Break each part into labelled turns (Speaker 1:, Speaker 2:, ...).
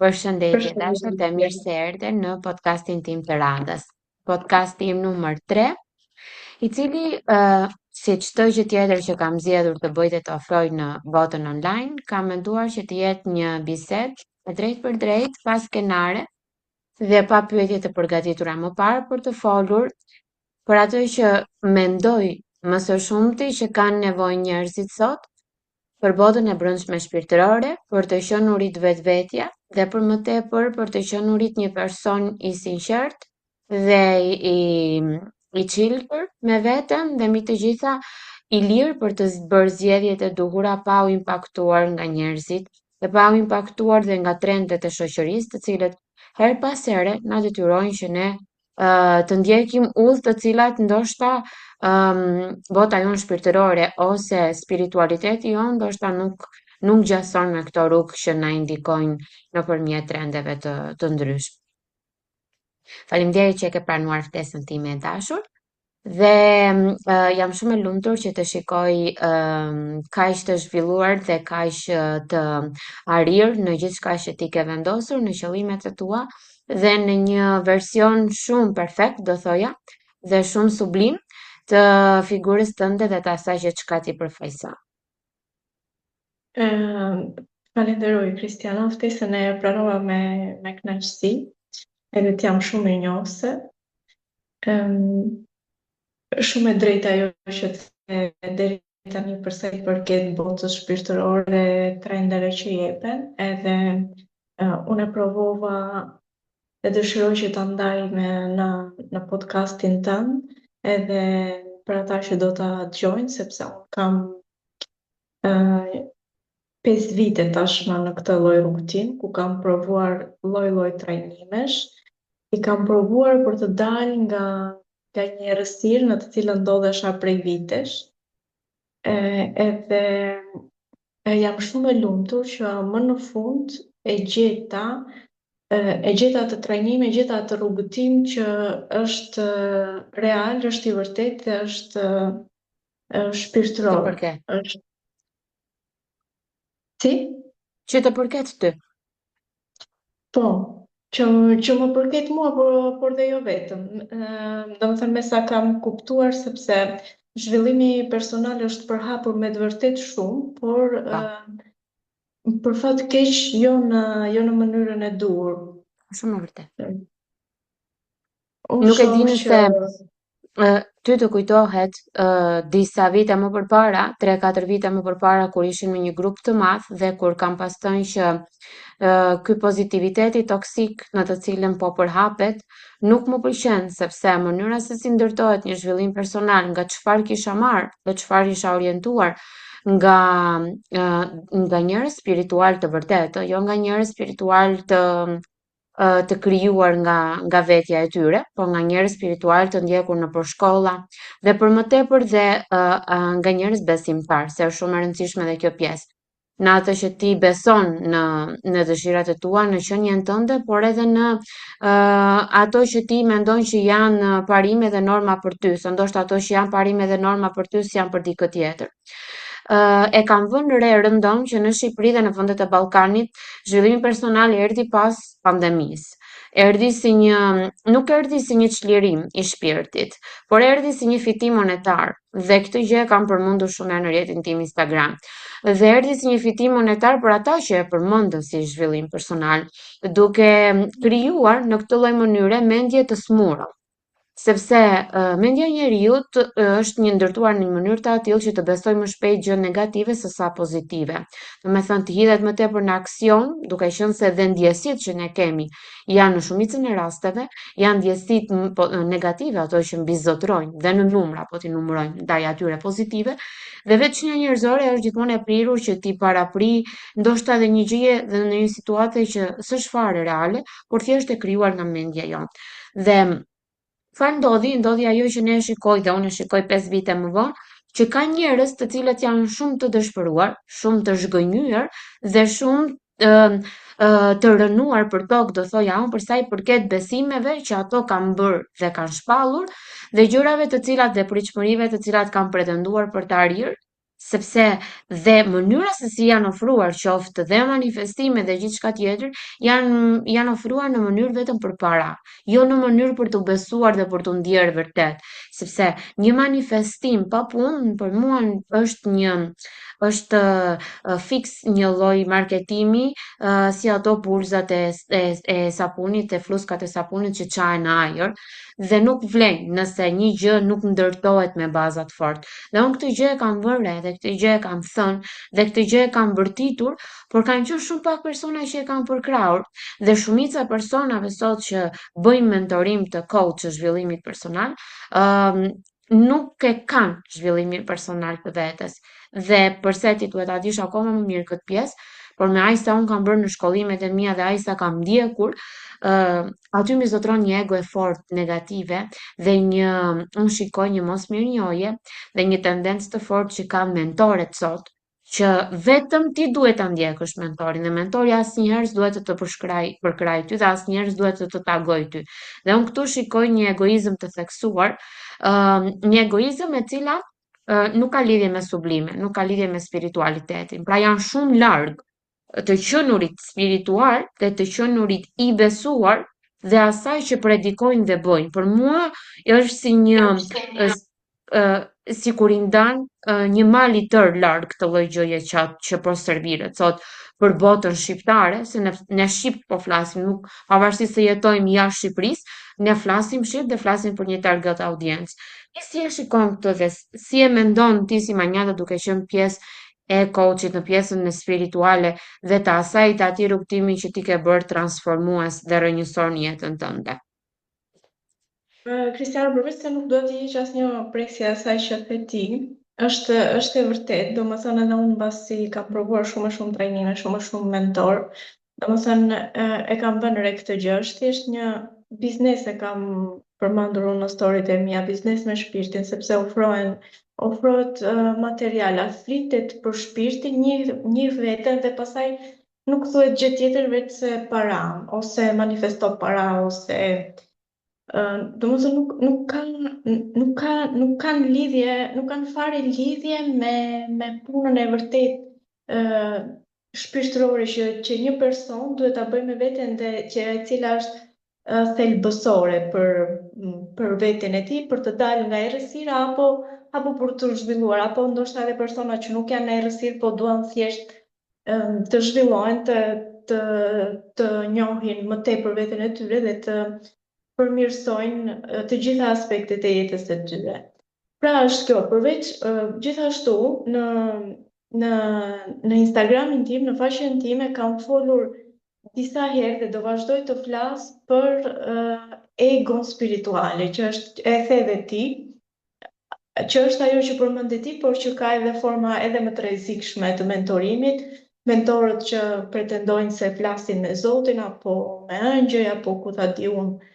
Speaker 1: Përshëndetje, dashur dhe
Speaker 2: Përshëndetje.
Speaker 1: mirë se erdhe në podcastin tim të radhës. Podcasti im numër 3, i cili, si çdo gjë tjetër që kam zgjedhur të bëj dhe të ofroj në botën online, kam menduar që të jetë një bisedë e drejtë për drejtë, pa skenare dhe pa pyetje të përgatitura më parë për të folur për atë që mendoj më së shumti që kanë nevojë njerëzit sot për botën e brendshme shpirtërore, për të qenurit vetvetja dhe për më tepër për të qenurit një person i sinqert dhe i chillur me veten dhe mbi të gjitha i lirë për të bërë zgjedhjet e duhura pa u impaktuar nga njerëzit dhe pa u impaktuar dhe nga trendet e shoqërisë, të cilët her pas here na detyrojnë që ne të ndjekim udhë të cilat ndoshta bota jonë shpirtërore ose spiritualiteti jonë ndoshta nuk gjason me këto rrugë që na indikojnë nëpërmjet trendeve të ndryshme. Faleminderit që e ke pranuar ftesën time e dashur dhe jam shumë e lumtur që të shikoj kaq të zhvilluar dhe kaq të arir në gjithçka që ti ke vendosur në qëllimet e tua dhe në një version shumë perfekt, do thoja, dhe shumë sublim të figurës tënde dhe të asaj që çka ti përfaqëson.
Speaker 2: Falenderoj Kristiana, ftesën e pranova me kënaqësi, edhe të jam shumë mirënjohëse. Shumë e drejtë ajo që the deri tani për sa i përket botës shpirtërore, trendeve që jepen, edhe unë e provova e dëshiroj që ta ndaj në podcastin tënd, edhe për ata që do ta dëgjojnë, sepse unë kam 5 vite tashmë në këtë lloj rrugtim, ku kam provuar lloj trajnimesh, i kam provuar për të dalë nga një errësirë në të cilën ndodhesha prej vitesh, edhe jam shumë e lumtur që më në fund e gjeta atë trajnim, e gjeta atë rrugëtim që është real, është i vërtetë dhe është
Speaker 1: Të
Speaker 2: shpirtëror.
Speaker 1: përket.
Speaker 2: Është si?
Speaker 1: Që të përket ty.
Speaker 2: Po, që më përket mua, por dhe jo vetëm. Domethënë me sa kam kuptuar, sepse zhvillimi personal është përhapur me të vërtet shumë, por
Speaker 1: Po,
Speaker 2: për fat të keq jo në mënyrën e duhur.
Speaker 1: shumë e vërtet.
Speaker 2: Unë
Speaker 1: Nuk e
Speaker 2: shoh
Speaker 1: di
Speaker 2: që
Speaker 1: nëse ty të kujtohet disa vite më përpara, 3-4 vite më përpara kur ishin me një grup të madh dhe kur kam pasur që ky pozitiviteti toksik në të cilën po përhapet nuk më pëlqen sepse mënyra se si ndërtohet një zhvillim personal, nga çfarë kisha marrë, dhe çfarë isha orientuar nga nga njerëz spiritual të vërtetë, jo nga njerëz spiritual të krijuar nga vetja e tyre, por nga njerëz spiritual të ndjekur nëpër shkolla dhe për më tepër dhe nga njerëz besimtar, se është shumë e rëndësishme edhe kjo pjesë. Në atë që ti beson në dëshirat e tua, në qenien tënde, por edhe në ato që ti mendon që janë parime dhe norma për ty, se ndoshta ato që janë parime dhe norma për ty s'janë për dikë tjetër. E kam vënë re rëndom që në Shqipëri dhe në vendet e Ballkanit zhvillimi personal erdhi pas pandemisë. Nuk erdhi si një çlirim i shpirtit, por erdhi si një fitim monetar. Dhe këtë gjë e kam përmendur shumë herë në rrjetin tim Instagram. Dhe erdhi si një fitim monetar për ata që e përmendën si zhvillim personal, duke krijuar në këtë lloj mënyre mendje të smurë. Sepse mendja e njeriut është një ndërtuar në një mënyrë të tillë që të besojë më shpejt gjë negative se sa pozitive. Domethënë të hidhet më tepër në aksion, duke qenë se dhe ndjesitë që ne kemi janë në shumicën e rasteve, janë ndjesitë negative, ato që mbizotrojnë dhe në numra, po ti numërojmë ndaj atyre pozitive, dhe vetë çnia njerëzore është gjithmonë e prirur që ti parapri ndoshta edhe një gjëje dhe në një situatë që s'është fare reale, por thjesht e krijuar nga mendja jonë. Dhe çfarë ndodhi? Ndodhi ajo që ne e shikoj dhe unë e shikoj 5 vite më vonë, që ka njerëz të cilët janë shumë të dëshpëruar, shumë të zhgënjur dhe shumë të rënuar për tokë, do thoja unë, për sa i përket besimeve që ato kanë bërë dhe kanë shpallur dhe gjërave të cilat dhe pritshmërive të cilat kanë pretenduar për të arrir, sepse dhe mënyra se si janë ofruar qoftë dhe manifestime dhe gjithçka tjetër janë ofruar në mënyrë vetëm për para, jo në mënyrë për të besuar dhe për të ndjerë vërtet, sepse një manifestim pa punë për mua është fix një lloj marketimi, si ato pulzat e sapunit, e fluskat e sapunit që çahen në ajër, dhe nuk vlen nëse një gjë nuk ndërtohet me baza të fortë. Dhe unë këtë gjë e kam vënë re, dhe këtë gjë e kam thënë, dhe këtë gjë e kam vërtitur, por kanë qenë shumë pak persona që e kanë përkrahur, dhe shumica e personave sot që bëjnë mentorim të coach të zhvillimit personal, nuk e kanë zhvillimin personal të vetes. Dhe përse ti duhet ta dish akoma më mirë këtë pjesë, por me aq sa unë kam bërë në shkollimet e mia dhe aq sa kam ndjekur, aty mi zotron një ego e fortë negative dhe unë shikoj një mosmirnjohje dhe një tendencë të fortë që kanë mentorët sot, që vetëm ti duhet ta ndjekësh mentorin dhe mentori asnjëherë s'duhet të të përkraj ty dhe asnjëherë s'duhet të të tagoj ty. Dhe unë këtu shikoj një egoizëm të theksuar, një egoizëm e cila nuk ka lidhje me sublime, nuk ka lidhje me spiritualitetin. Pra janë shumë larg të qenurit spiritual dhe të qenurit i besuar dhe asaj që predikojnë dhe bëjnë. Për mua është si një si kur i ndan një mal i tër larg këtë lloj gjëje që po serviret sot për botën shqiptare, se ne shqip po flasim, nuk pavarësisht se jetojmë jashtë Shqipërisë, ne flasim shqip dhe flasim për një target audiencë. Ti si e shikon këtë dhe si e mendon ti si Manjata duke qenë pjesë e coachit në pjesën e spirituale dhe të asaj të atij rrugtimi që ti ke bërë transformues dhe rrënjësor në jetën tënde?
Speaker 2: Kristiano, përveç se nuk do t'i hiq asnjë presje asaj që the ti, është e vërtet, domethënë edhe unë mbasi kam provuar shumë e shumë trajnime, shumë e shumë mentor, domethënë e kam vënë re këtë gjë, është thjesht një biznes e kam përmendur unë në storyt e mia, biznes me shpirtin, sepse ofrohet material, afritet për shpirtin, një veten dhe pastaj nuk thuhet gjë tjetër veç se para, ose manifesto para, ose domethënë nuk kanë lidhje, nuk kanë fare lidhje me punën e vërtet shpirtërore që një person duhet ta bëjë me veten dhe që e cila është thelbësore për veten e tij për të dalë nga errësira apo për të zhvilluar, apo ndoshta edhe persona që nuk janë në errësirë po duan thjesht të zhvillohen, të njohin më tepër veten e tyre dhe të përmirësojnë të gjitha aspektet e jetës së tyre. Pra është kjo, përveç gjithashtu në Instagramin tim, në faqen time kam folur disa herë dhe do vazhdoj të flas për egon spirituale, që është e the dhe ti, që është ajo që përmendë ti, por që ka edhe forma edhe më të rrezikshme të mentorimit, mentorët që pretendojnë se flasin me Zotin apo me ëngjëj apo ku ta di unë.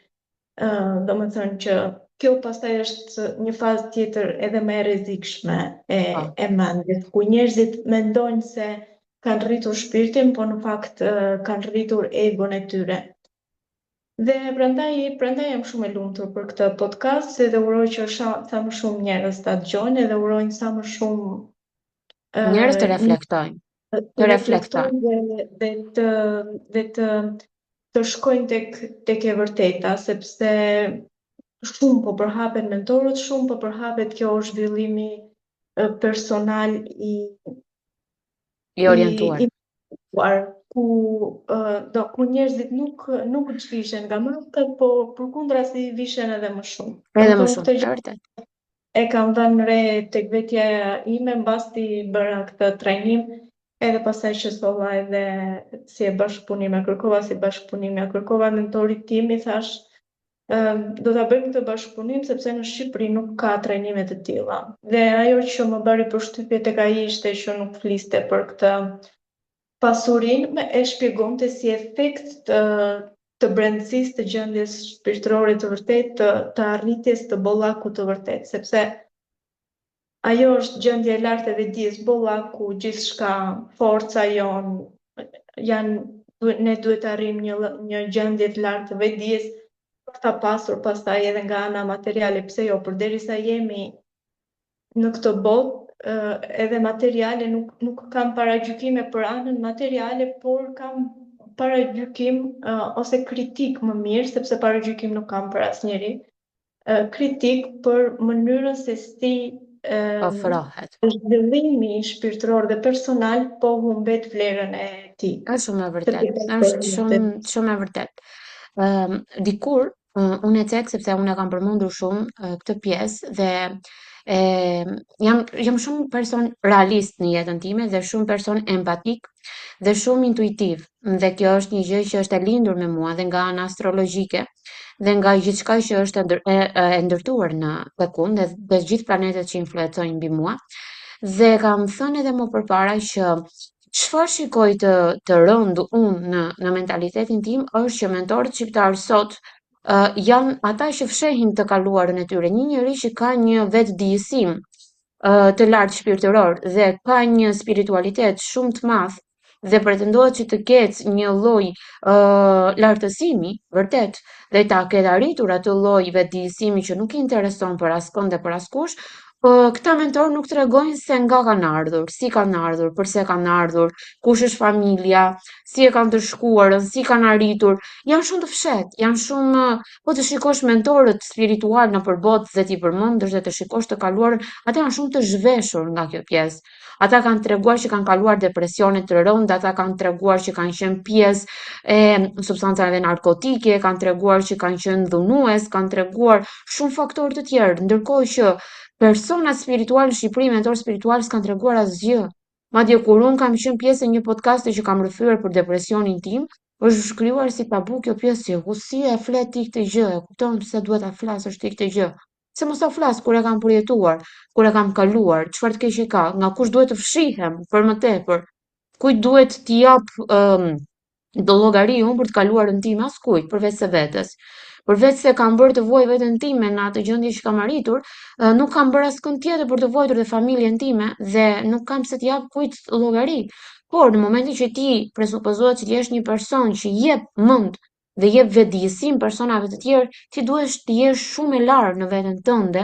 Speaker 2: Do më thënë që kjo pastaj është një fazë tjetër edhe më e rrezikshme e mendjes, ku njerëzit mendojnë se kanë rritur shpirtin, po në fakt kanë rritur egon e tyre. Dhe prandaj jam shumë e lumtur për këtë podcast, se dhe uroj që sa më shumë njerëz ta dëgjojnë dhe urojnë sa më shumë
Speaker 1: Njerëz të reflektojnë. Të reflektojnë
Speaker 2: dhe të shkojnë tek e vërteta, sepse shumë po përhapen mentorët, shumë po përhapet kjo zhvillimi personal i orientuar, ku njerëzit nuk zhvishen nga maskat, po përkundrazi vishen edhe më shumë.
Speaker 1: Edhe më shumë, e vërtet.
Speaker 2: E kam vënë re tek vetja ime mbasi bëra këtë trajnim, edhe pastaj që solla edhe si e bashkëpunime kërkova, si bashkëpunime kërkova mentorit tim, i thash do ta bëjmë këtë bashkëpunim sepse në Shqipëri nuk ka trajnime të tilla. Dhe ajo që më bëri përshtypje tek ai ishte që nuk fliste për këtë pasurinë, e shpjegonte si efekt të brendësisë të gjendjes shpirtërore të vërtet, të arritjes të bollakut të vërtet, sepse ajo është gjendja e lartë e vetdijes, bollaku, gjithçka, forca jon, ne duhet të arrijmë një gjendje të lartë të vetdijes për ta pasur pastaj edhe nga ana materiale, pse jo, përderisa jemi në këtë botë, edhe materiale, nuk kam paragjykime për anën materiale, por kam paragjykim ose kritik më mirë, sepse paragjykim nuk kam për asnjëri, kritik për mënyrën se si
Speaker 1: Ofrohet.
Speaker 2: zhvillimi shpirtëror dhe personal po humbet vlerën e tij.
Speaker 1: Është shumë e
Speaker 2: Sepse
Speaker 1: vërtet.
Speaker 2: ka
Speaker 1: Është
Speaker 2: përmendë.
Speaker 1: shumë e vërtet. Dikur unë e cek sepse unë e kam përmendur shumë këtë pjesë dhe e, jam shumë person realist në jetën time dhe shumë person empatik dhe shumë intuitiv. Dhe kjo është një gjë që është e lindur me mua dhe nga ana astrologjike dhe nga gjithçka që është e ndërtuar në tek unë dhe gjithë planetet që influencojnë mbi mua. Dhe kam thënë edhe më përpara që çfarë shikoj të rënd unë në mentalitetin tim është që mentorët shqiptar sot janë ata që fshehin të kaluarën e tyre. Një njerëz që ka një vetëdijësim të lartë shpirtëror dhe ka një spiritualitet shumë të madh dhe pretendohet që të ketë një lloj lartësimi, vërtet, dhe ta ketë arritur atë lloj vetëdijësimi që nuk i intereson për askënd dhe për askush, këta mentor nuk tregojnë se nga kanë ardhur, si kanë ardhur, pse kanë ardhur, kush është familja, si e kanë të shkuarën, si kanë arritur. Janë shumë të fshehtë, janë shumë po të shikosh mentorët spiritual në përbot dhe t'i përmendësh dhe të shikosh të kaluarën, ata janë shumë të zhveshur nga kjo pjesë. Ata kanë treguar që kanë kaluar depresione të rënda, ata kanë treguar që kanë qenë pjesë e substancave narkotike, kanë treguar që kanë qenë dhunues, kanë treguar shumë faktorë të tjerë, ndërkohë që persona spiritual në Shqipëri, mentor spiritual s'kan treguar asgjë. Madje kur unë kam qenë pjesë e një podcasti që kam rrëfyer për depresionin tim, është shkruar si tabu kjo pjesë që si e flet ti këtë gjë, e kupton pse duhet ta flasësh ti këtë gjë. Se mos ta flas kur e kam përjetuar, kur e kam kaluar, çfarë të keq e ka, nga kush duhet të fshihem për më tepër, kujt duhet t'i jap do llogari unë për të kaluarën time askujt përveç se vetes. Përveç se kam bërë të vuaj veten time në atë gjendje që kam arritur, nuk kam bërë askënd tjetër për të vuajtur dhe familjen time dhe nuk kam pse të jap kujt llogari. Por në momentin që ti presupozohet që ti je një person që jep mend dhe jep vetëdijësim personave të tjerë, ti duhesh të jesh shumë e larë në veten tënde,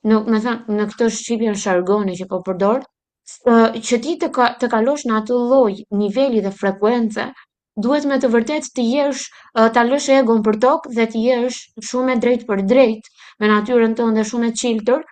Speaker 1: me thënë në këtë shqipjen shargone që po përdor, që ti të kalosh në atë lloj niveli dhe frekuence, duhet me të vërtet të jesh, ta lësh egon për tokë dhe të jesh shumë e drejtë për drejtë me natyrën tënde shumë e çiltër,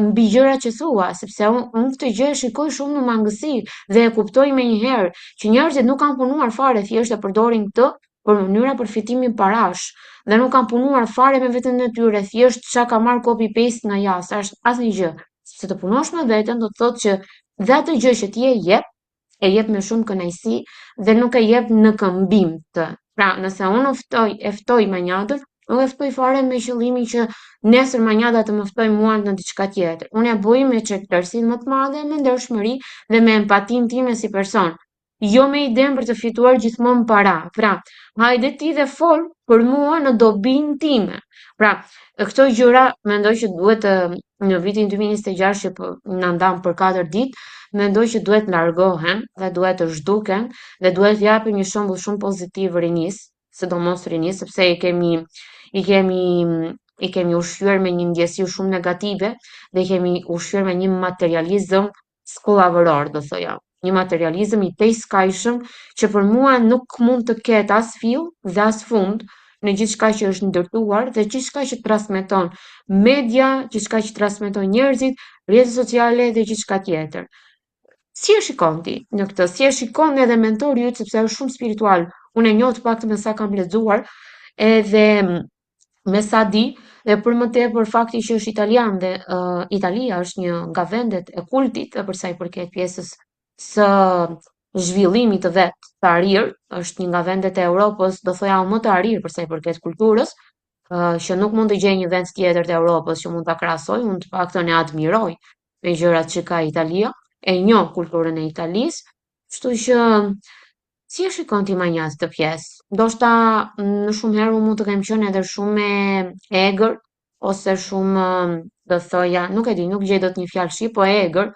Speaker 1: mbi gjërat që thua, sepse unë këtë gjë e shikoj shumë në mangësi dhe e kuptoj menjëherë që njerëzit nuk kanë punuar fare, thjesht e përdorin këtë për mënyra përfitimi parash dhe nuk kanë punuar fare me veten e tyre, thjesht çka ka marr copy paste nga jashtë, asnjë gjë. Sepse të punosh me veten do të thotë që dhe atë gjë që ti e jep me shumë kënaqësi dhe nuk e jep në këmbim të. Pra, nëse unë e ftoj manjatën, nuk e ftoj fare me qëllimin që nesër manjata të më ftoj mua në diçka tjetër. Unë e bëj me çektërsinë më të madhe, me ndershmëri dhe me empatinë time si person. Jo me idenë për të fituar gjithmonë para. Pra, hajde ti dhe fol për mua në dobinë time. Pra, këto gjëra mendoj që duhet në vitin 2026 që na ndan për 4 ditë, mendoj që duhet largohen dhe duhet të zhduken dhe duhet japim një shembull shumë pozitiv rinis, sidomos rinis, sepse i kemi ushqyer me një ndjesi shumë negative dhe i kemi ushqyer me një materializëm skollavoror, do thoja. Një materializëm i tejskajshëm që për mua nuk mund të ketë as fill dhe as fund në gjithçka që është ndërtuar dhe gjithçka që transmeton media, gjithçka që transmeton njerëzit, rrjetet sociale dhe gjithçka tjetër. Si e shikon ti në këtë? Si e shikon edhe mentori yt sepse është shumë spiritual. Unë e njoh të paktën me sa kam lexuar edhe me sa di dhe për më tepër fakti që është italian dhe Italia është një nga vendet e kultit për sa i përket pjesës së zhvillimit të vet të arir, është një nga vendet e Europës, do thoja më të arir për sa i përket kulturës, që nuk mund të gjej një vend tjetër të Europës që mund ta krahasoj, unë të paktën e admiroj me gjërat që ka Italia, e njoh kulturën e Italisë, kështu që si e shikon ti manjat këtë pjesë? Ndoshta në shumë herë unë mund të kem qenë edhe shumë e egër ose shumë do thoja, nuk e di, nuk gjej dot një fjalë shqip, po e egër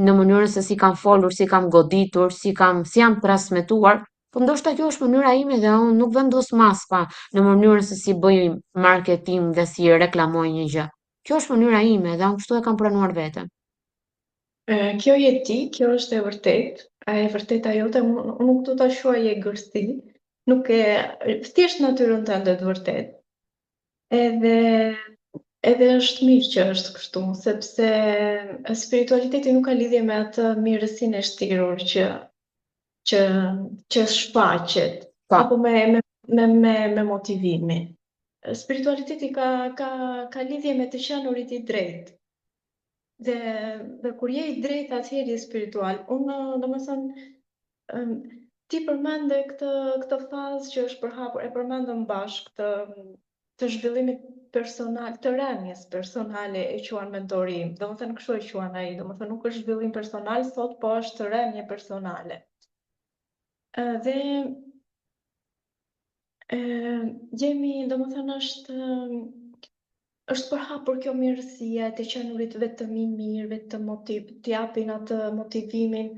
Speaker 1: në mënyrën se si kam folur, si kam goditur, si jam transmetuar, po ndoshta kjo është mënyra ime dhe unë nuk vendos maska në mënyrën se si bëj marketing dhe si reklamoj një gjë. Kjo është mënyra ime dhe unë kështu e kam pranuar veten.
Speaker 2: Kjo je ti, kjo është e vërtet, a e vërteta jote, unë nuk do ta shuaj e gërsti, nuk e thjesht natyrën tënde të vërtet. Edhe edhe është mirë që është kështu, sepse spiritualiteti nuk ka lidhje me atë mirësinë e shtirur që që shfaqet
Speaker 1: Po,
Speaker 2: apo me motivimin. Spiritualiteti ka lidhje me të qenurit i drejtë. Dhe kur je i drejtë atëherë je spiritual. Unë, domethënë, ti përmende këtë fazë që është përhapur, e përmendëm bashkë të zhvillimit personal, të rënies personale e quan mentorim. Domethënë kështu e quan ai, domethënë nuk është zhvillim personal sot, po është rënie personale. Dhe jemi, domethënë është përhapur kjo mirësia të qenurit vetëm i mirë, vetëm të japin atë motivimin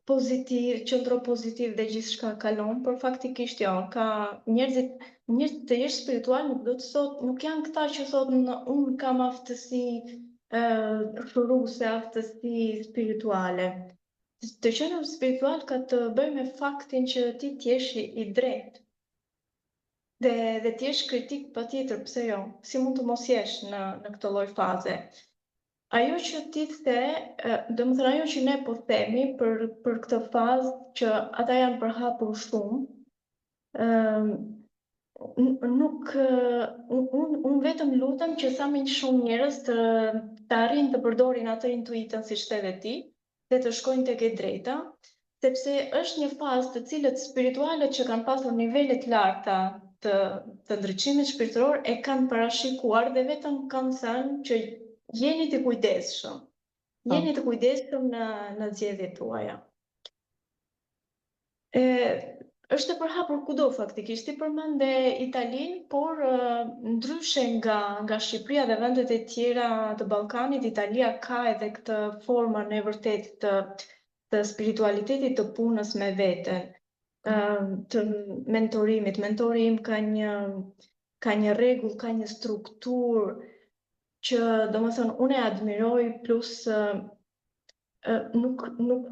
Speaker 2: pozitiv, qëndro pozitiv dhe gjithçka kalon, por faktikisht jo, ka njerëz të jesh spiritual nuk do të thot, nuk janë këta që thotë unë kam aftësi shuruese, aftësi spirituale. Të qenur spiritual ka të bëjë me faktin që ti t'jesh i drejtë. Dhe t'jesh kritik patjetër, pse jo? Si mund të mos jesh në këtë lloj faze? Ajo që ti the, domethënë ajo që ne po themi për këtë fazë që ata janë përhapur shumë, nuk unë vetëm lutem që sa më shumë njerëz të arrijnë të përdorin atë intuitën siç the ti, dhe të shkojnë tek e drejta, sepse është një fazë të cilët spiritualët që kanë pasur nivele të larta të ndriçimit shpirtëror e kanë parashikuar dhe vetëm kanë thënë që jeni të kujdesshëm.
Speaker 1: po.
Speaker 2: Jeni të kujdesshëm në zgjedhjet tuaja. Është e përhapur kudo faktikisht. Ti përmende Italinë, por ndryshe nga Shqipëria dhe vendet e tjera të Ballkanit, Italia ka edhe këtë formën e vërtetë të spiritualitetit të punës me veten, të mentorimit. Mentori im ka një rregull, ka një strukturë që domethënë unë e admiroj, plus nuk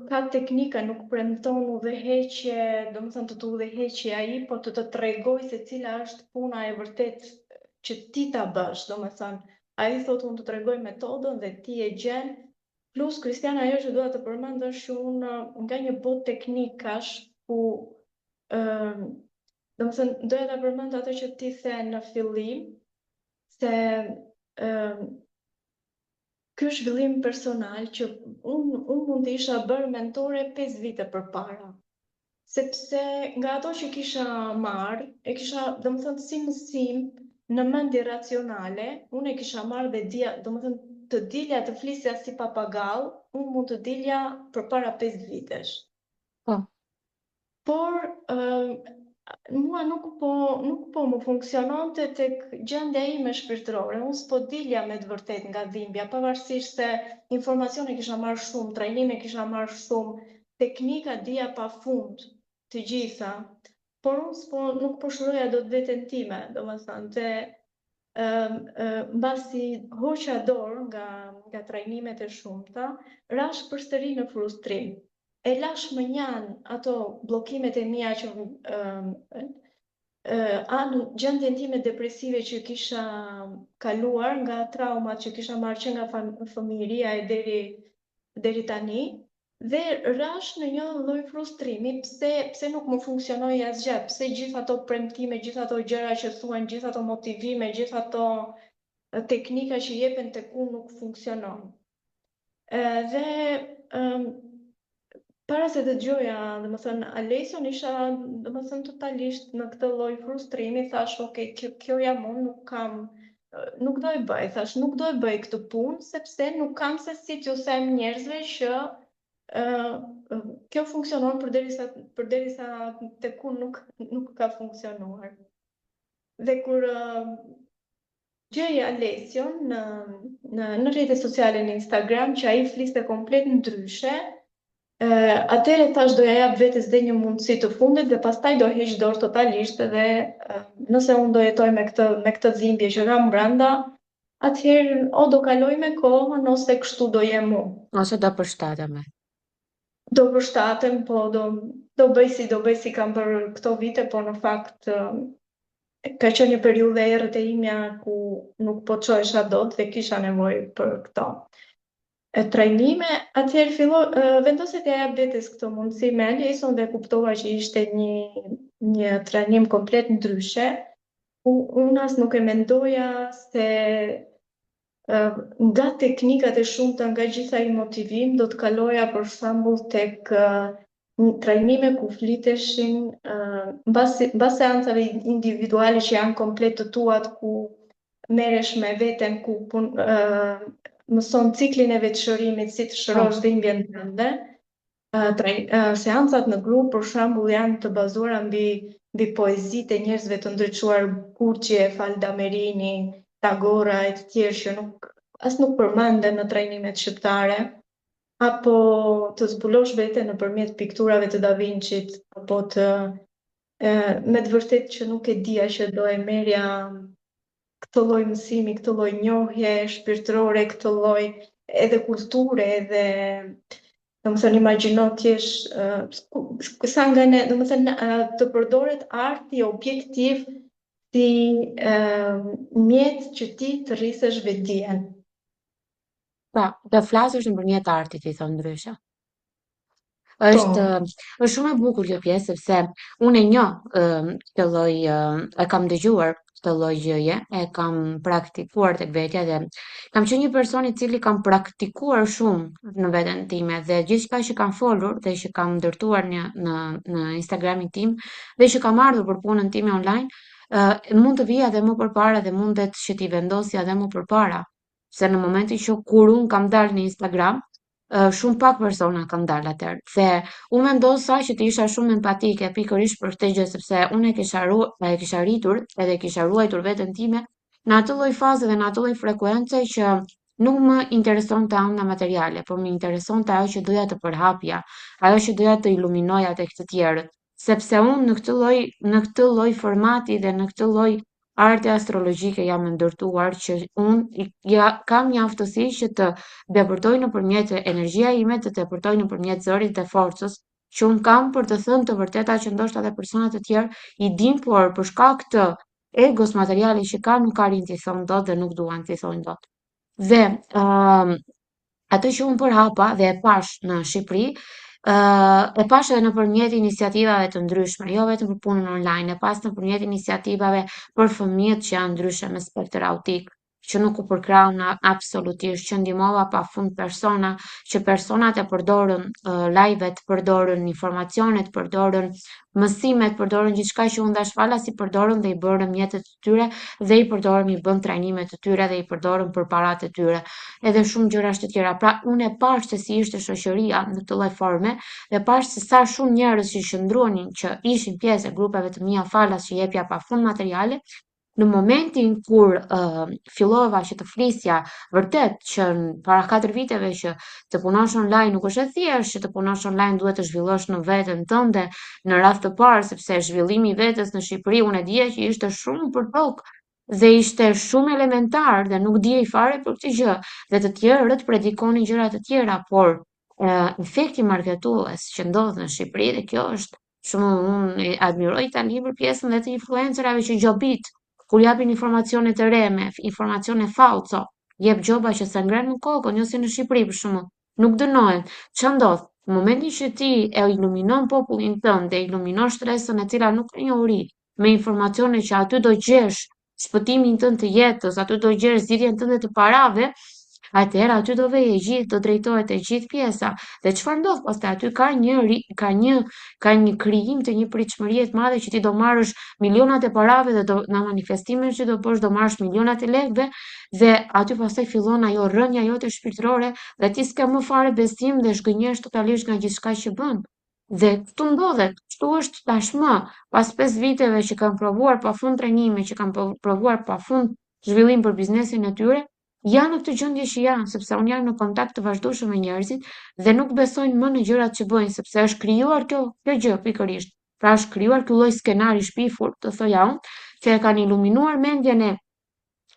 Speaker 2: ka teknika, nuk premton udhëheqje, domethënë të udhëheqë ai, po të tregoj se cila është puna e vërtet që ti ta bësh, domethënë ai thotë unë të tregoj metodën dhe ti e gjen. Plus Kristiana, ajo që dua të përmend është që unë nga një botë teknikash ku domethënë doja ta përmend atë që ti the në fillim, se ky zhvillim personal që unë mund të isha bërë mentore 5 vite përpara. Sepse nga ato që kisha marrë, e kisha, domethënë si mësim në mendje racionale, unë e kisha marrë dhe dija, domethënë të dilja të flisja si papagall, unë mund të dilja përpara 5 vitesh.
Speaker 1: Po.
Speaker 2: Por mua nuk po më funksiononte tek gjendja ime shpirtërore. Unë s'po dilja me të vërtet nga dhimbja, pavarësisht se informacione kisha marrë shumë, trajnime kisha marrë shumë, teknika dija pafund të gjitha, por unë nuk po shëroja dot veten time, domethënë, dhe mbasi hoqa dorë nga trajnimet e shumta, rash përsëri në frustrim. E lash më njanë ato bllokimet e mia që anë gjendjen time depresive që kisha kaluar nga traumat që kisha marrë që nga fëmijëria e deri tani, dhe rash në një lloj frustrimi, pse nuk më funksionoi asgjë, pse gjithë ato premtime, gjithë ato gjëra që thuan, gjithë ato motivime, gjithë ato teknika që jepen tek unë nuk funksionon. Dhe para se të dëgjoja, domethënë, Alesion, isha, domethënë, totalisht në këtë lloj frustrimi, thash, ok, kjo jam unë, nuk do e bëj, thash, nuk do e bëj këtë punë, sepse nuk kam se si t'ju them njerëzve që kjo funksionon përderisa tek unë nuk ka funksionuar. Dhe kur gjej Alesion në rrjetet sociale në Instagram që ai fliste komplet ndryshe, atëherë thash doja jap vetes dhe një mundësi të fundit dhe pastaj do heq dorë totalisht, dhe nëse unë do jetoj me këtë dhimbje që kam brenda, atëherë o do kaloj me kohën ose kështu do jem unë.
Speaker 1: Ose do përshtatemi.
Speaker 2: Do përshtatem, po do bëj si kam për këto vite, po në fakt ka qenë një periudhë e errët e imja ku nuk po çohesha dot dhe kisha nevojë për këto trajnime. Atëherë vendoset ja jap vetes këtë mundësi me Alison dhe kuptova që ishte një trajnim komplet ndryshe. Unë as nuk e mendoja se nga teknikat e shumta, nga gjitha i motivim, do të kaloja për shembull tek trajnime ku fliteshin mbas seancave individuale që janë komplet të tuat, ku merresh me veten, ku mëson ciklin e vetëshërimit, si të shërosh dhimbjen tënde. Seancat në grup, për shembull, janë të bazuara mbi poezitë e njerëzve të ndriçuar, Gurgje, Faldamerini, Tagora e të tjerë që nuk përmenden në trajnimet shqiptare, apo të zbulosh veten nëpërmjet pikturave të Da Vinçit, apo me të vërtetë që nuk e dija që do e merja këtë lloj mësimi, këtë lloj njohje shpirtërore, këtë lloj edhe kulture, edhe domethënë imagjino t'jesh sa nga ne, domethënë të përdoret arti objektiv si mjet që ti të rrisesh vetdijen.
Speaker 1: Pra, të flasësh nëpërmjet artit, i thon ndryshe. Është shumë e bukur kjo pjesë sepse unë e njoh këtë lloj e kam dëgjuar këtë lloj gjëje, e kam praktikuar tek vetja dhe kam qenë një person i cili kam praktikuar shumë në veten time dhe gjithçka që kam folur dhe që kam ndërtuar në Instagramin tim dhe që kam ardhur për punën time online, mund të vija edhe më përpara dhe mundet që t'i vendosja edhe më përpara. Se në momentin që kur unë kam dalë në Instagram, shumë pak persona kanë dalë atëherë. Dhe unë mendosa që të isha shumë empatike pikërisht për këtë gjë sepse unë e kisha rritur edhe kisha ruajtur veten time në atë lloj faze dhe në atë lloj frekuence që nuk më interesonte anga materiale, por më interesonte ajo që doja të përhapja, ajo që doja të iluminoja tek të tjerët. Sepse unë në këtë lloj formati dhe në këtë lloj arte astrologjike jam e ndërtuar që unë kam një aftësi që të depërtoj nëpërmjet energjia ime, të depërtoj nëpërmjet zërit dhe forcës që unë kam për të thënë të vërteta që ndoshta edhe personat e tjerë i din, por për shkak të egos materiali që kanë nuk arrin t'i thonë dot dhe nuk duan t'i thonë dot. Dhe atë që unë përhapa dhe e pash në Shqipëri, e pash edhe nëpërmjet iniciativave të ndryshme, jo vetëm për punën online, e pas nëpërmjet iniciativave për fëmijët që janë ndryshe me spektër autik, që nuk u përkrauna absolutisht, që ndihmova pafund persona, që personat e përdorën live-et, përdorën informacionet, përdorën mësimet, përdorën gjithçka që unë dash falas i përdorën dhe i bërën mjetet të tyre dhe i përdorën i bën trajnimet të tyre dhe i përdorën për parat e tyre. Edhe shumë gjëra të tjera. Pra, unë e pash se si ishte shoqëria në këtë lloj forme dhe pash se sa shumë njerëz që qëndruanin që ishin pjesë e grupeve të mia falas që jepja pafund materiale. Në momentin kur fillova që të flisja vërtet që para 4 viteve që të punosh online nuk është e thjeshtë, që të punosh online duhet të zhvillosh në veten tënde në radhë të parë sepse zhvillimi i vetes në Shqipëri unë e dija që ishte shumë për tokë dhe ishte shumë elementar dhe nuk dijej fare për këtë gjë dhe të tjerët predikonin gjëra të tjera, por efekti marketues që ndodh në Shqipëri dhe kjo është shumë unë admiroj tani për pjesën dhe të influencerave që gjobit kur japin informacione të re me informacione falso, jep gjoba që se ngren në kokën, jo si në Shqipëri për shembull, nuk dënohen. Ç'a ndodh? Në momentin që ti e iluminon popullin tënd dhe iluminon shtresën e cila nuk ka njohuri me informacione që aty do gjesh shpëtimin tënd të jetës, aty do gjesh zgjidhjen tënde të parave, atëherë aty do vej e gjithë, do drejtohet e gjithë pjesa. Dhe çfarë ndodh pastaj? Aty ka një krijim të një pritshmërie të madhe që ti do marrësh milionat e parave dhe në manifestimin që do bësh do marrësh milionat e lekëve dhe aty pastaj fillon ajo rënja jote shpirtërore dhe ti s'ke më fare besim dhe zhgënjesh totalisht nga gjithçka që bën. Dhe këtu ndodhet, kështu është tashmë, pas 5 viteve që kam provuar pafund trajnime, që kam provuar pafund zhvillim për biznesin e tyre, janë në këtë gjendje që janë, sepse unë jam në kontakt të vazhdueshëm me njerëzit dhe nuk besojnë më në gjërat që bëjnë, sepse është krijuar kjo gjë pikërisht. Pra është krijuar ky lloj skenari shpifur, të thoja unë, që e kanë iluminuar mendjen e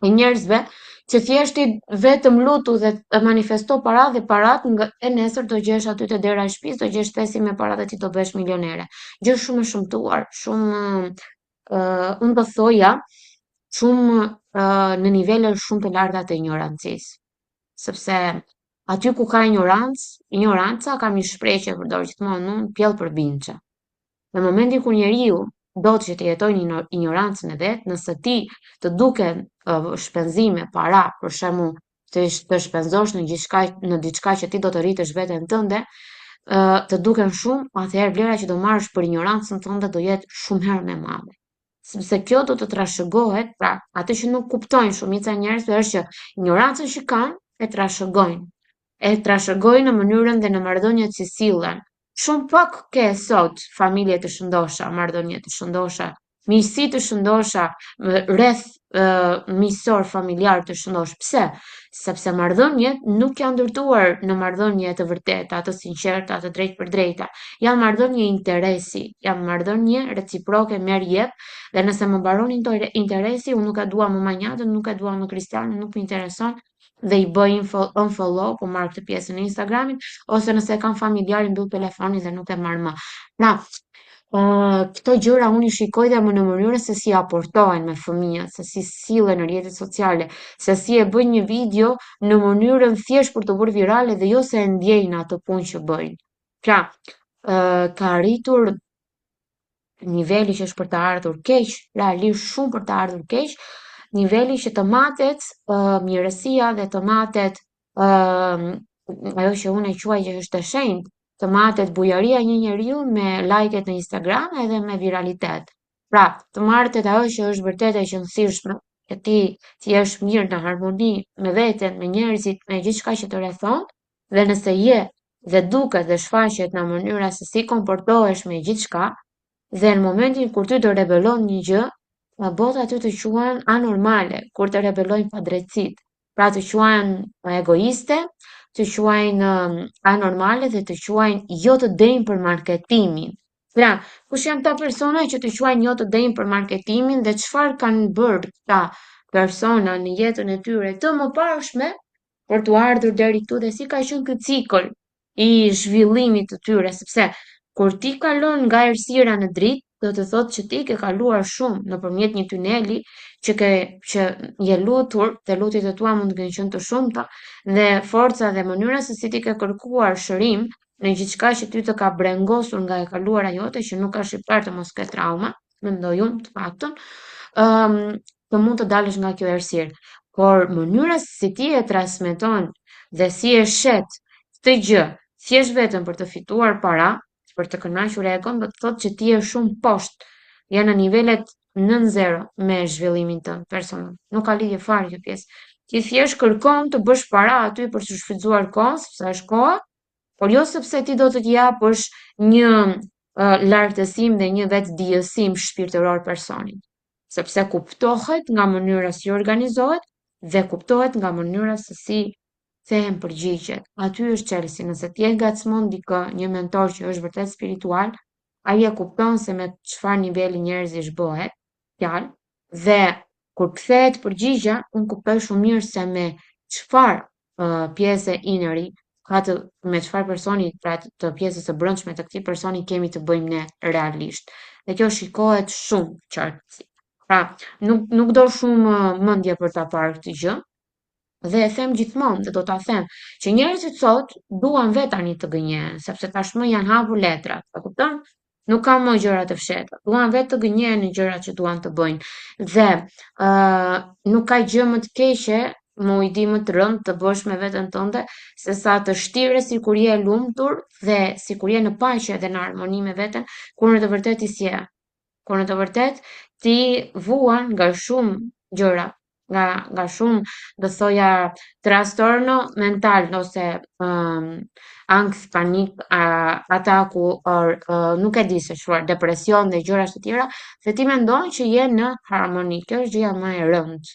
Speaker 1: njerëzve që thjesht ti vetëm lutu dhe manifesto para dhe parat e nesër do gjesh aty te dera e shtëpisë, do gjesh thesi me para dhe ti do bësh milionere. Gjë shumë e shëmtuar, shumë unë do thoja shumë në nivele shumë të larta të ignorancisë, sepse aty ku ka ignoranca kam një shprehje që e përdor gjithmonë unë, pjell për binçe. Në momentin kur njeriu do që të jetojë në ignorancën e vet, nëse ti të duken shpenzime, para, për shembull, të shpenzosh në diçka që ti do të rritësh veten tënde, të duken shumë, atëherë vlera që do marrësh për ignorancën tënde do jetë shumë herë më e madhe. Sepse kjo do të trashëgohet, pra atë që nuk kuptojnë shumica e njerëzve është që ignorancën që kanë e trashëgojnë. E trashëgojnë në mënyrën dhe në marrëdhëniet si sillen. Shumë pak ke sot familje të shëndosha, marrëdhënie të shëndosha, miqësi të shëndosha, rreth miqësor familjar të shëndosh. Pse? Sepse marrëdhëniet nuk janë ndërtuar në marrëdhënie të vërteta, të sinqerta, të drejtë për drejta. Janë marrëdhënie interesi, janë marrëdhënie reciproke merr-jep, dhe nëse më mbaron interesi, unë nuk e dua më manjatën, nuk e dua më Kristianën, nuk më intereson dhe i bëj unfollow, po marr këtë pjesën e Instagramit, ose nëse kam familjar i mbyll telefonin dhe nuk e marr më. Pra, këto gjëra unë i shikoj dhe më në mënyrën se si aportohen me fëmijët, se si sillen në rrjetet sociale, se si e bëjnë një video në mënyrën thjesht për të bërë virale dhe jo se e ndjejnë atë punë që bëjnë. Pra, ka arritur niveli që është për të ardhur keq, realisht shumë për të ardhur keq, niveli që të matet mirësia dhe të matet ajo që unë e quaj që është e shenjtë, të matet bujaria e një njeriu me like-et në Instagram edhe me viralitet. Pra, të martet ajo që është vërtet e qëndësishme, që ti jesh mirë në harmoni me veten, me njerëzit, me gjithçka që të rrethon, dhe nëse je dhe duket dhe shfaqet në mënyra se si komportohesh me gjithçka, dhe në momentin kur ty të rebelon një gjë, bota aty të quhen anormale, kur të rebelojnë padrejtësitë, pra të quhen egoiste, të quajnë anormale dhe të quajnë jo të denjë për marketimin. Pra, kush janë këta persona që të quajnë jo të denjë për marketimin dhe çfarë kanë bërë këta persona në jetën e tyre të mëparshme për të ardhur deri këtu dhe si ka qenë ky cikël i zhvillimit të tyre, sepse kur ti kalon nga errësira në dritë, do të thotë që ti ke kaluar shumë nëpërmjet një tuneli që je lutur dhe lutjet e tua mund të kenë qenë të shumta dhe forca dhe mënyra se si ti ke kërkuar shërim në gjithçka që ty të ka brengosur nga e kaluara jote që nuk ka shqiptar të mos ketë trauma, mendoj unë të paktën, të mund të dalësh nga kjo errësirë. Por mënyra se si ti e transmeton dhe si e shet këtë gjë, thjesht vetëm për të fituar para, për të kënaqur egon, do të thotë që ti je shumë poshtë, je në nivelet 9-0 me zhvillimin tënd personal. Nuk ka lidhje fare kjo pjesë. Ti thjesht kërkon të bësh para aty për të shfrytzuar kohën, sepse është koha, por jo sepse ti do të japësh një lartësim dhe një vetëdijësim shpirtëror personit. Sepse kuptohet nga mënyra si organizohet dhe kuptohet nga mënyra se si thehen përgjigjet. Aty është çelësi. Nëse ti e ngacmon dikë, një mentor që është vërtet spiritual, ai e kupton se me çfarë niveli njerëzish bëhet, fjalë, dhe kur kthehet përgjigja, unë kuptoj shumë mirë se me çfarë pjese inëri, me çfarë personi, pra të pjesës së brendshme të këtij personi kemi të bëjmë ne realisht. Dhe kjo shikohet shumë qartë. Pra, nuk do shumë mendje për ta parë këtë gjë. Dhe e them gjithmonë dhe do ta them që njerëzit sot duan vetë tani të gënjehen, sepse tashmë janë hapur letrat, e kupton? Nuk ka më gjëra të fshehta. Duan vetë të gënjehen në gjërat që duan të bëjnë. Dhe nuk ka gjë më të keqe, më u di më të rënd të bësh me veten tënde, se sa të shtirë sikur je e lumtur dhe sikur je në paqe dhe në harmoni me veten, kur në të vërtetë ti s'je. Kur në të vërtetë ti vuan nga shumë gjëra, nga shumë, do thoja, trastorno mental ose anks, panik, ataku, nuk e di se çfarë, depresion dhe gjëra të tjera, dhe ti mendon që je në harmoni. Kjo është gjëja më e rëndë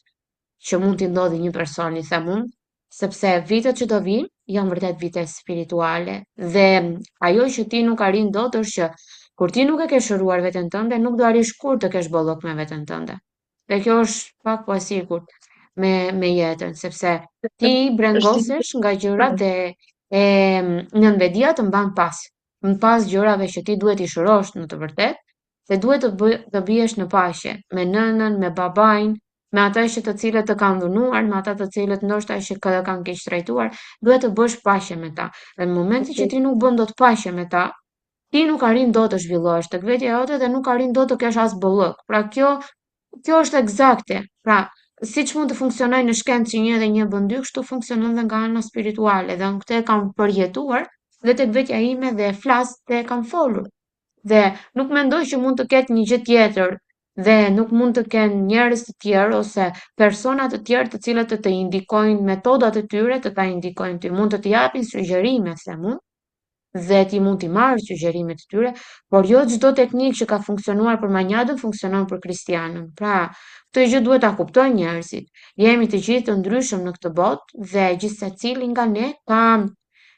Speaker 1: që mund t'i ndodhi një personi, them unë, sepse vitet që do vinë janë vërtet vite spirituale dhe ajo që ti nuk arrin dot është që kur ti nuk e ke shëruar veten tënde, nuk do arrish kur të kesh bollok me veten tënde. Dhe kjo është pak po e sigurt. me jetën, sepse ti
Speaker 2: Është
Speaker 1: brengosesh nga gjërat dhe e nënvedia të mban pas gjërave që ti duhet i shërosh në të vërtet, dhe duhet të biesh në paqe me nënën, me babain, me ata që të cilët të kanë dhunuar, me ata të cilët ndoshta që kanë keq trajtuar, duhet të bësh paqe me ta. Dhe në momentin që ti nuk bën dot paqe me ta, ti nuk arrin dot të zhvillohesh tek vetja jote dhe nuk arrin dot të kesh as bollëk. Pra kjo është eksakte. Pra, siç mund të funksionojë në shkencë që 1 dhe 1 bën 2, kështu funksionon dhe nga ana spirituale. Dhe unë këtë e kam përjetuar dhe tek vetja ime dhe e flas dhe e kam folur. Dhe nuk mendoj që mund të ketë një gjë tjetër dhe nuk mund të kenë njerëz të tjerë ose persona të tjerë të cilët të indikojnë metodat e tyre, të ta indikojnë ty. Mund të të japin sugjerime, them unë, dhe ti mund t'i marrësh sugjerimet e tyre, por jo çdo teknikë që ka funksionuar për manjadën funksionon për kristianën. Pra, këtë gjë duhet ta kuptojnë njerëzit. Jemi të gjithë të ndryshëm në këtë botë dhe gjithsecili nga ne ka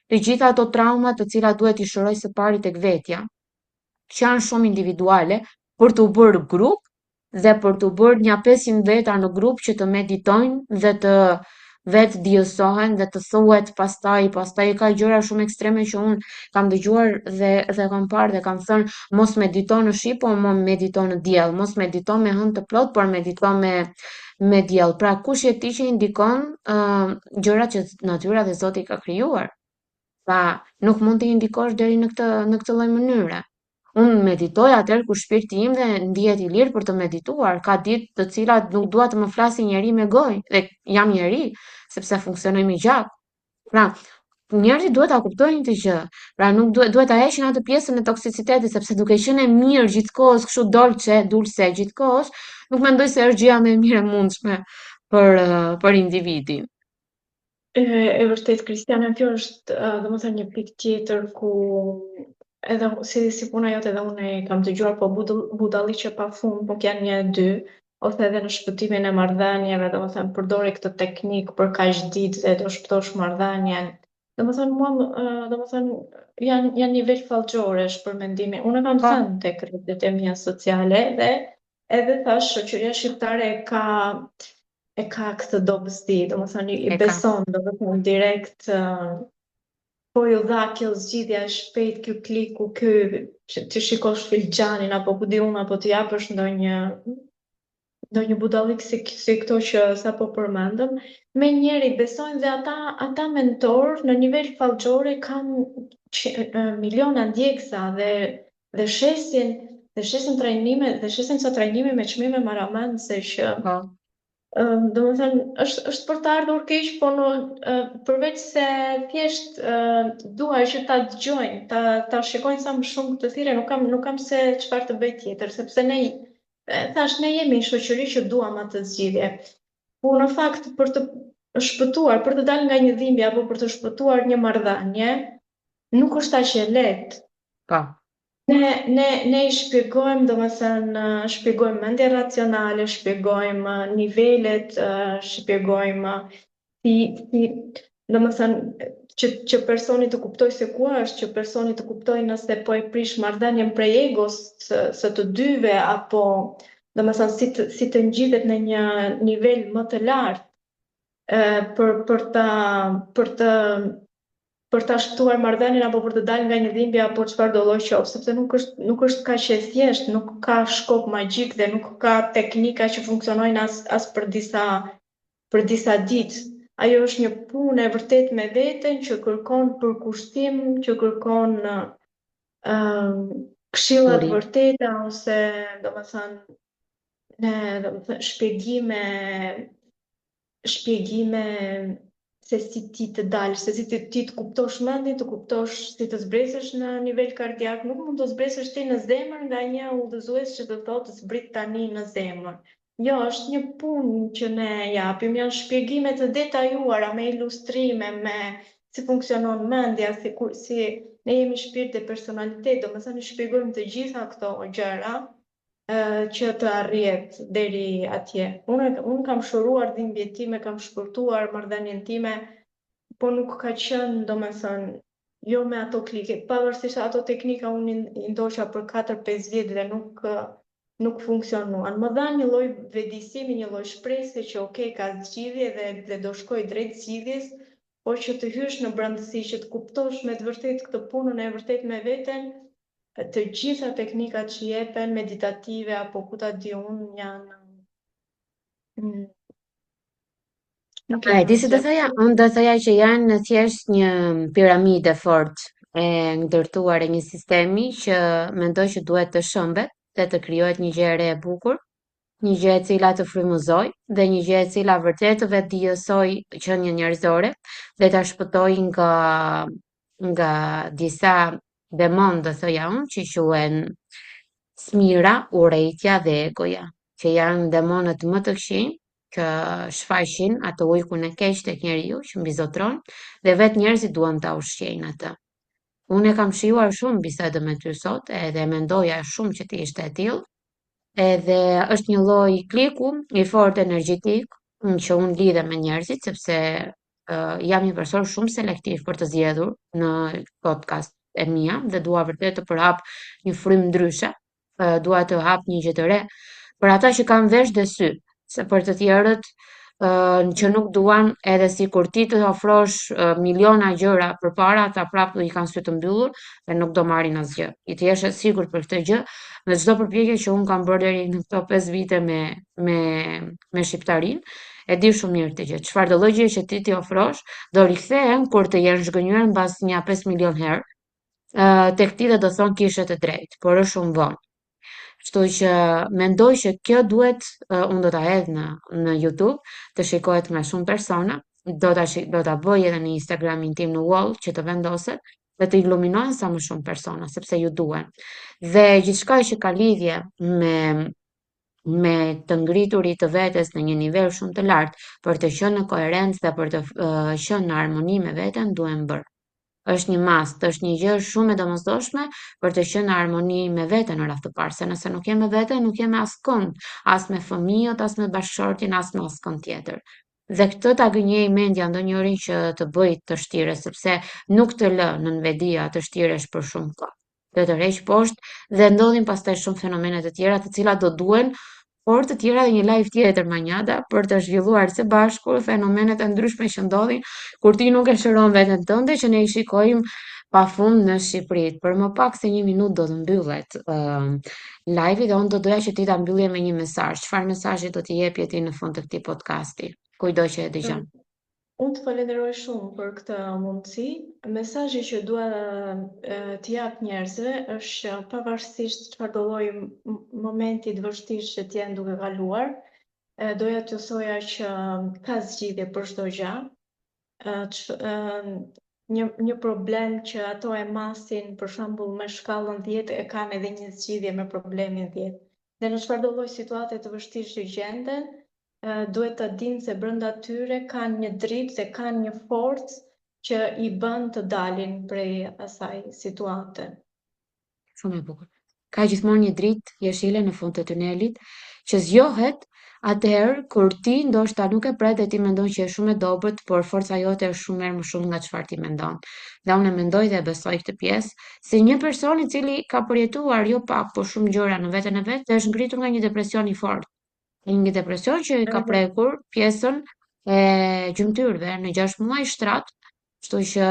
Speaker 1: të gjitha ato trauma të cilat duhet i shëroj së pari tek vetja, që janë shumë individuale, për t'u bërë grup dhe për t'u bërë një 500 veta në grup që të meditojnë dhe të vetë diësohen dhe të thuhet pastaj ka gjëra shumë ekstreme që unë kam dëgjuar dhe kam parë dhe kam thënë mos medito në shi, po mos medito në diell, mos medito me hënë të plot, por medito me diell. Pra kush je ti që indikon gjërat që natyra dhe Zoti ka krijuar? Pra nuk mund të indikosh deri në këtë lloj mënyre. Unë meditoj atëherë kur shpirti im dhe ndihet i lirë për të medituar. Ka ditë të cilat nuk dua të më flasë njeri me gojë dhe jam njeri, sepse funksionoj me gjatë. Pra, njerëzit duhet ta kuptojnë këtë gjë. Pra nuk duhet ta heqin atë pjesën e toksicitetit, sepse duke qenë e mirë gjithkohës, kështu dulce gjithkohës, nuk mendoj se është gjëja më e mirë e mundshme për individin.
Speaker 2: E vërtet, Kristiana, kjo është domethënë një pikë tjetër ku edhe si puna jote edhe unë e kam dëgjuar, po budalliqe pafund, po janë 1-2, ose edhe në shpëtimin e marrëdhënieve, domethënë përdori këtë teknikë për kaq ditë dhe do shpëtosh marrëdhënien. Domethënë domethënë janë nivel fallxoresh për mendimin. Unë kam
Speaker 1: Po,
Speaker 2: thënë tek rrjetet e mia sociale dhe edhe thash shoqëria shqiptare e ka këtë dobësi, domethënë i
Speaker 1: e ka.
Speaker 2: beson, domethënë direkt po ju dha kjo zgjidhja e shpejt, ky kliku, ky që ti shikosh filxhanin apo ku di unë, apo të japësh ndonjë budallik si këto që sapo përmendëm, me njeri besojnë dhe ata mentor në nivel fallxore kanë miliona ndjeksa dhe shesin trajnime dhe shesin ca trajnime me çmime maramendse që
Speaker 1: Po,
Speaker 2: domethënë është për të ardhur keq, po përveç se thjesht dua që ta dëgjojnë, ta shikojnë sa më shumë këtë thirrje, nuk kam se çfarë të bëj tjetër, sepse thash ne jemi një shoqëri që duam atë zgjidhje. Po në fakt për të shpëtuar, për të dalë nga një dhimbje apo për të shpëtuar një marrëdhënie, nuk është aq e lehtë.
Speaker 1: po,
Speaker 2: Ne i shpjegojmë, domethënë, shpjegojmë mendje racionale, shpjegojmë nivelet, shpjegojmë si domethënë që personi të kuptoj se ku është, që personi të kuptoj nëse po e prish marrëdhënien prej egos së të dyve, apo domethënë si të ngjithet në një nivel më të lartë për ta shpëtuar marrëdhënien apo për të dalë nga një dhimbje apo çfarë do lloj qoftë, sepse nuk është kaq e thjeshtë, nuk ka shkop magjik dhe nuk ka teknika që funksionojnë as për disa ditë. Ajo është një punë e vërtet me veten që kërkon përkushtim, që kërkon këshilla të
Speaker 1: turi.
Speaker 2: vërteta ose domethënë shpjegime se si ti të dalësh, se si ti të kuptosh mendin, të kuptosh si të zbresësh në nivel kardiak. Nuk mund të zbresësh ti në zemër nga një udhëzues që të thotë zbrit tani në zemër. Jo, është një punë që ne japim, janë shpjegime të detajuara me ilustrime, me si funksionon mendja, si ne jemi shpirt dhe personalitet, domethënë shpjegojmë të gjitha këto gjëra që të arrihet deri atje. Unë kam shëruar dhimbjet time, kam shpërtuar marrëdhënien time, po nuk ka qenë, domethënë, jo me ato klike. Pavarësisht ato teknika unë i ndoqa për 4-5 vjet dhe nuk funksionuan. Më dha një lloj vetëdijsimi, një lloj shpresë që okay, ka zgjidhje dhe do shkoj drejt zgjidhjes, por që të hysh në brendësi, që të kuptosh me të vërtet këtë punën e vërtet me veten, të gjitha teknikat që jepen meditative apo ku ta di unë janë nuk
Speaker 1: E
Speaker 2: janë
Speaker 1: di se të
Speaker 2: asgjë.
Speaker 1: thoja, unë do thoja që janë thjesht një piramide fort e ndërtuar e një sistemi që mendoj që duhet të shëmbet dhe të krijohet një gjë e re e bukur, një gjë e cila të frymëzoj dhe një gjë e cila vërtet të vetë dijësoj qenie njerëzore dhe ta shpëtoj nga disa demon, do thoja unë, që quhen smira, urrejtja dhe egoja, që janë demonët më të këqij që shfaqin atë ujkun e keq tek njeriu që mbizotron dhe vetë njerëzit duan ta ushqejnë atë. Unë e kam shijuar shumë bisedë me ty sot edhe mendoja shumë që ti ishte e tillë, edhe është një lloj kliku i fortë energjetik që unë lidhem me njerëzit sepse jam një person shumë selektiv për të zgjedhur në podcast e mia dhe dua vërtet të përhap një frymë ndryshe, dua të hap një gjë të re për ata që kanë vesh dhe sy, se për të tjerët që nuk duan, edhe si kur ti të ofrosh miliona gjëra përpara, ata prapë do i kanë sy të mbyllur dhe nuk do marrin asgjë. I të jesh e sigurt për këtë gjë, me çdo përpjekje që un kam bërë deri në këto 5 vite me shqiptarinë, e di shumë mirë këtë gjë. Çfarë do lloj gjëje që ti t'i ofrosh, do rikthehen kur të jenë zhgënjur mbas një 5 milion herë, tek ti dhe do thonë kishe të drejtë, por është shumë vonë. Kështu që mendoj që kjo duhet, unë do ta hedh në YouTube, të shikohet nga shumë persona, do ta bëj edhe në Instagramin tim në wall që të vendoset dhe të iluminohen sa më shumë persona, sepse ju duhen. Dhe gjithçka që ka lidhje me të ngriturit të vetes në një nivel shumë të lartë për të qenë në koherencë dhe për të qenë në harmoni me veten duhen bërë. Është një mast, është një gjë shumë e domosdoshme për të qenë në harmoni me veten në radh të parë, se nëse nuk je me veten, nuk je me askënd, as me fëmijët, as me bashkëshortin, as me askënd tjetër. Dhe këtë ta gënjej mendja ndonjërin që të bëj të shtiresh, sepse nuk të lë në vetdia të shtiresh për shumë kohë. Dhe të rreq poshtë dhe ndodhin pastaj shumë fenomene të tjera të cilat do duhen por të tjera dhe një live tjetër manjada për të zhvilluar së bashku fenomenet e ndryshme që ndodhin kur ti nuk e shëron veten tënde që ne i shikojmë pafund në Shqipëri. Për më pak se 1 minutë do të mbyllet live-i dhe unë do doja që ti ta mbyllje me një mesazh. Çfarë mesazhi do t'i jepje ti në fund të këtij podcasti? Kujdo që e dëgjon.
Speaker 2: Unë të falenderoj shumë për këtë mundësi. Mesazhi që dua t'i jap njerëzve është që pavarësisht çfarë do lloj momenti të vështirë që t'jenë duke kaluar, doja t'ju thoja që ka zgjidhje për çdo gjë. Një problem që ato e masin, për shembull me shkallën 10, e kanë edhe një zgjidhje me problemin 10. Dhe në çfarëdo lloj situate të vështirë që gjenden, duhet të dinë se brenda tyre kanë një dritë dhe kanë një forcë që i bën të dalin prej asaj situate.
Speaker 1: Shumë e bukur. Ka gjithmonë një dritë jeshile në fund të tunelit që zgjohet atëherë kur ti ndoshta nuk e pret dhe ti mendon që është shumë e dobët, por forca jote është shumë më shumë nga çfarë ti mendon. Dhe unë mendoj dhe besoj këtë pjesë se një person i cili ka përjetuar jo pak, por shumë gjëra në veten e vet dhe është ngritur nga një depresion i fortë. Një depresion që ka prekur pjesën e gjymtyrëve në 6 muaj shtrat, kështu që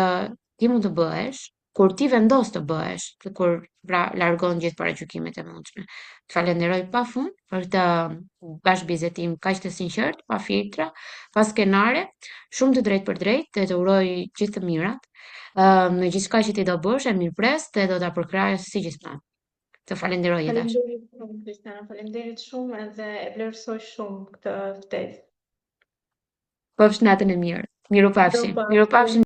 Speaker 1: ti mund të bëhesh kur ti vendos të bëhesh, kur pra largon gjithë paragjykimet e mundshme. Të falenderoj pafund për këtë bashkëbizetim kaq të sinqert, pa filtra, pa skenare, shumë të drejtë për drejtë dhe të uroj gjithë të mirat. Në gjithçka që ti do bësh, e mirëpres dhe do ta përkrahësh si gjithmonë. Të falenderoj Jetash.
Speaker 2: Faleminderit shumë, Kristiana, faleminderit shumë edhe e vlerësoj shumë këtë ftesë.
Speaker 1: Qofsh natën e mirë. Mirupafshim. Mirupafshim.